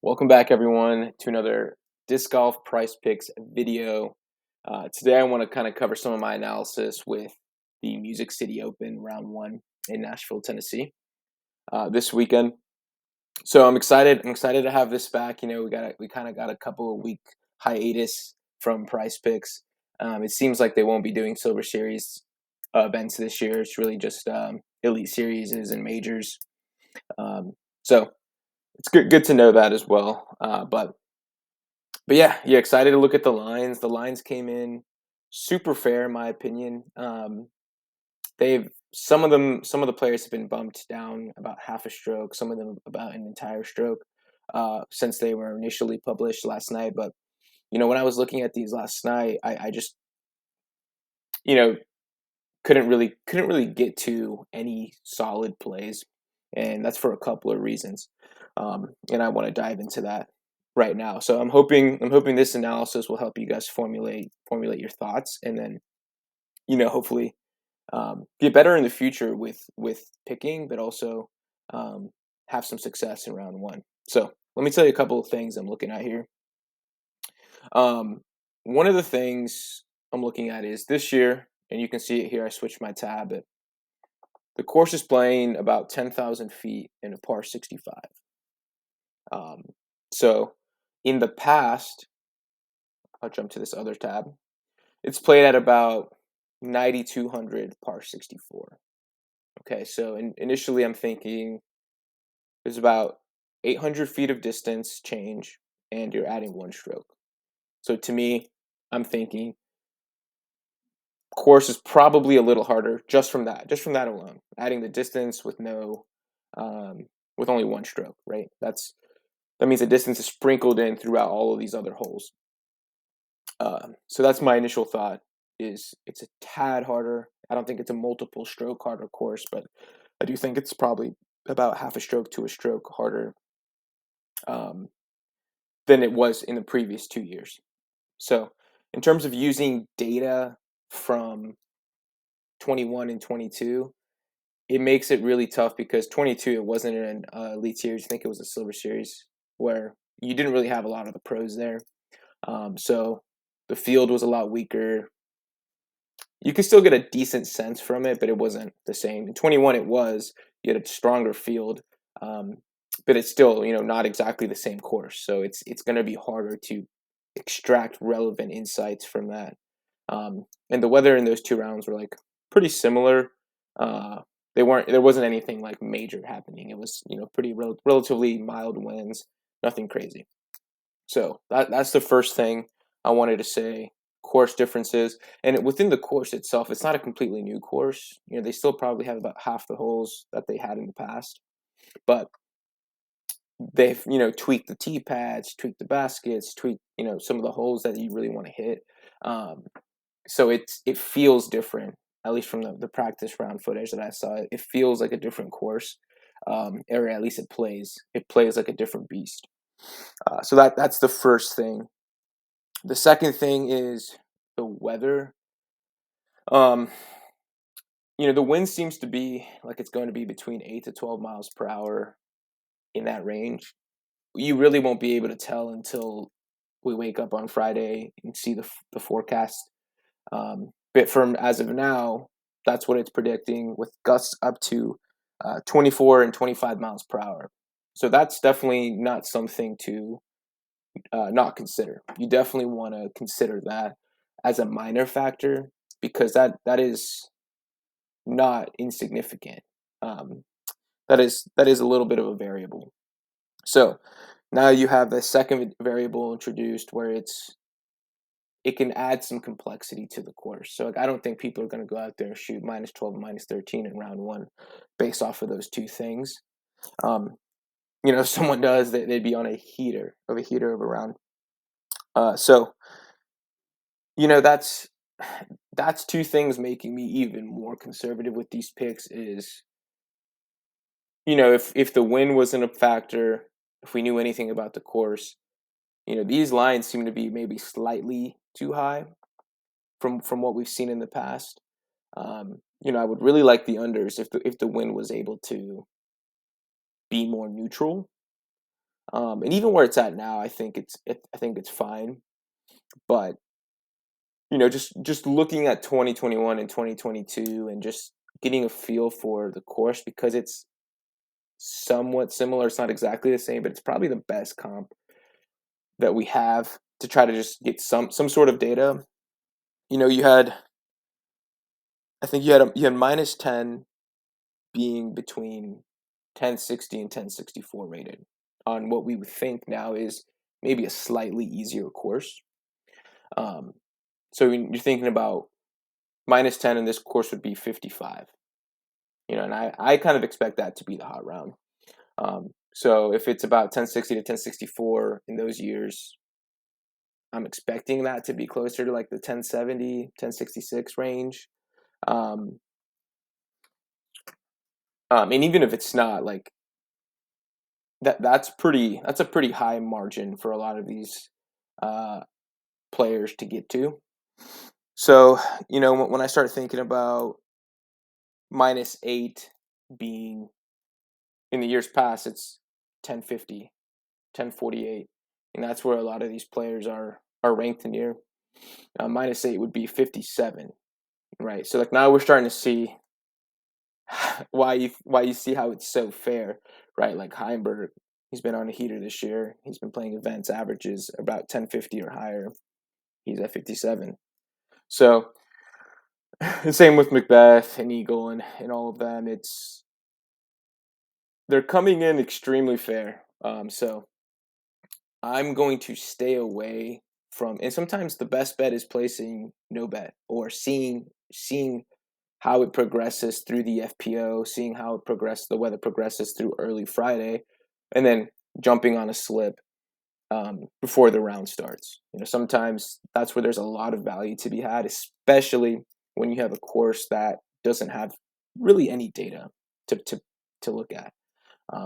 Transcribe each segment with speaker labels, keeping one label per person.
Speaker 1: Welcome back, everyone, to another Disc Golf Price Picks video. Today, I want to kind of cover some of my analysis with the Music City Open Round 1 in Nashville, Tennessee, this weekend. So I'm excited. I'm excited to have this back. We kind of got a couple of week hiatus from Price Picks. It seems like they won't be doing Silver Series events this year. It's really just Elite Series and majors. So it's good to know that as well. But yeah, excited to look at the lines. The lines came in super fair, in my opinion. They've some of the players have been bumped down about half a stroke, some of them about an entire stroke, since they were initially published last night. But when I was looking at these last night, I just you know couldn't really get to any solid plays, and that's for a couple of reasons. And I want to dive into that right now. So I'm hoping this analysis will help you guys formulate your thoughts, and then hopefully get better in the future with picking, but also um, have some success in round one. So let me tell you a couple of things I'm looking at here. One of the things I'm looking at is this year, and you can see it here. I switched my tab. But the course is playing about 10,000 feet in a par 65. Um, so in the past, I'll jump to this other tab. It's played at about 9,200 par 64. Okay, so initially I'm thinking there's about 800 feet of distance change, and you're adding one stroke. So to me, I'm thinking course is probably a little harder just from that alone. Adding the distance with no, with only one stroke, right? That means the distance is sprinkled in throughout all of these other holes. So that's my initial thought. Is it's a tad harder. I don't think it's a multiple stroke harder course, but I do think it's probably about half a stroke to a stroke harder um, than it was in the previous 2 years. So, in terms of using data from 21 and 22, it makes it really tough because 22 it wasn't an Elite Series. I think it was a Silver Series where you didn't really have a lot of the pros there. So the field was a lot weaker. You could still get a decent sense from it, but it wasn't the same. In 21, it was. You had a stronger field, um, but it's still not exactly the same course. So it's going to be harder to extract relevant insights from that. And the weather in those two rounds were like pretty similar. There wasn't anything like major happening. It was pretty relatively mild winds, nothing crazy. So that's the first thing I wanted to say. Course differences, and within the course itself, it's not a completely new course. They still probably have about half the holes that they had in the past, but they've tweaked the tee pads, tweaked the baskets, tweaked some of the holes that you really want to hit. So it feels different, at least from the practice round footage that I saw. It feels like a different course, or at least it plays like a different beast. So that's the first thing. The second thing is the weather. Um, the wind seems to be like it's going to be between 8 to 12 miles per hour in that range. You really won't be able to tell until we wake up on Friday and see the forecast. But from as of now, that's what it's predicting, with gusts up to 24 and 25 miles per hour. So that's definitely not something to not consider. You definitely want to consider that as a minor factor, because that is not insignificant. Um, that is a little bit of a variable. So now you have the second variable introduced, where it can add some complexity to the course. So I don't think people are going to go out there and shoot minus 12, minus 13 in round one based off of those two things. If someone does, they'd be on a heater of a round. So that's two things making me even more conservative with these picks. Is if the wind wasn't a factor, if we knew anything about the course, these lines seem to be maybe slightly too high from what we've seen in the past. I would really like the unders if the wind was able to be more neutral. And even where it's at now, I think it's fine. But just looking at 2021 and 2022, and just getting a feel for the course, because it's somewhat similar. It's not exactly the same, but it's probably the best comp that we have to try to just get some sort of data. You had, I think you had -10 being between 1060 and 1064 rated on what we would think now is maybe a slightly easier course. Um, so when you're thinking about -10 in this course would be 55. And I kind of expect that to be the hot round. So if it's about 1060 to 1064 in those years, I'm expecting that to be closer to like the 1070, 1066 range. Um, and even if it's not, like that's a pretty high margin for a lot of these uh, players to get to. So when I start thinking about -8 being in the years past, it's 1050, 1048, and that's where a lot of these players are ranked near. -8 would be 57, right? So like now we're starting to see why you see how it's so fair, right? Like Heimberg, he's been on a heater this year. He's been playing events, averages about 1050 or higher. He's at 57. So the same with Macbeth and Eagle and all of them. They're coming in extremely fair. So I'm going to stay away from, and sometimes the best bet is placing no bet, or seeing how it progresses through the FPO, seeing how the weather progresses through early Friday, and then jumping on a slip before the round starts. Sometimes that's where there's a lot of value to be had, especially when you have a course that doesn't have really any data to look at,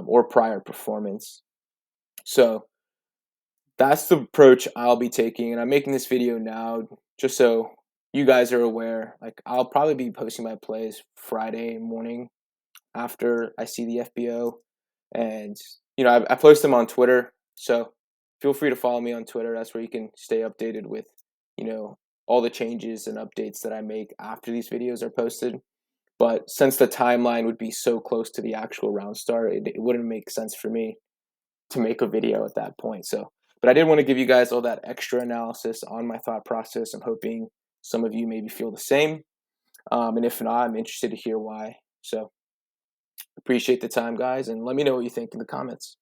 Speaker 1: or prior performance. So that's the approach I'll be taking, and I'm making this video now just so you guys are aware. Like, I'll probably be posting my plays Friday morning after I see the FBO, and I post them on Twitter, so feel free to follow me on Twitter. That's where you can stay updated with all the changes and updates that I make after these videos are posted. But since the timeline would be so close to the actual round start, it wouldn't make sense for me to make a video at that point. So, but I did want to give you guys all that extra analysis on my thought process. I'm hoping some of you maybe feel the same. And if not, I'm interested to hear why. So appreciate the time, guys, and let me know what you think in the comments.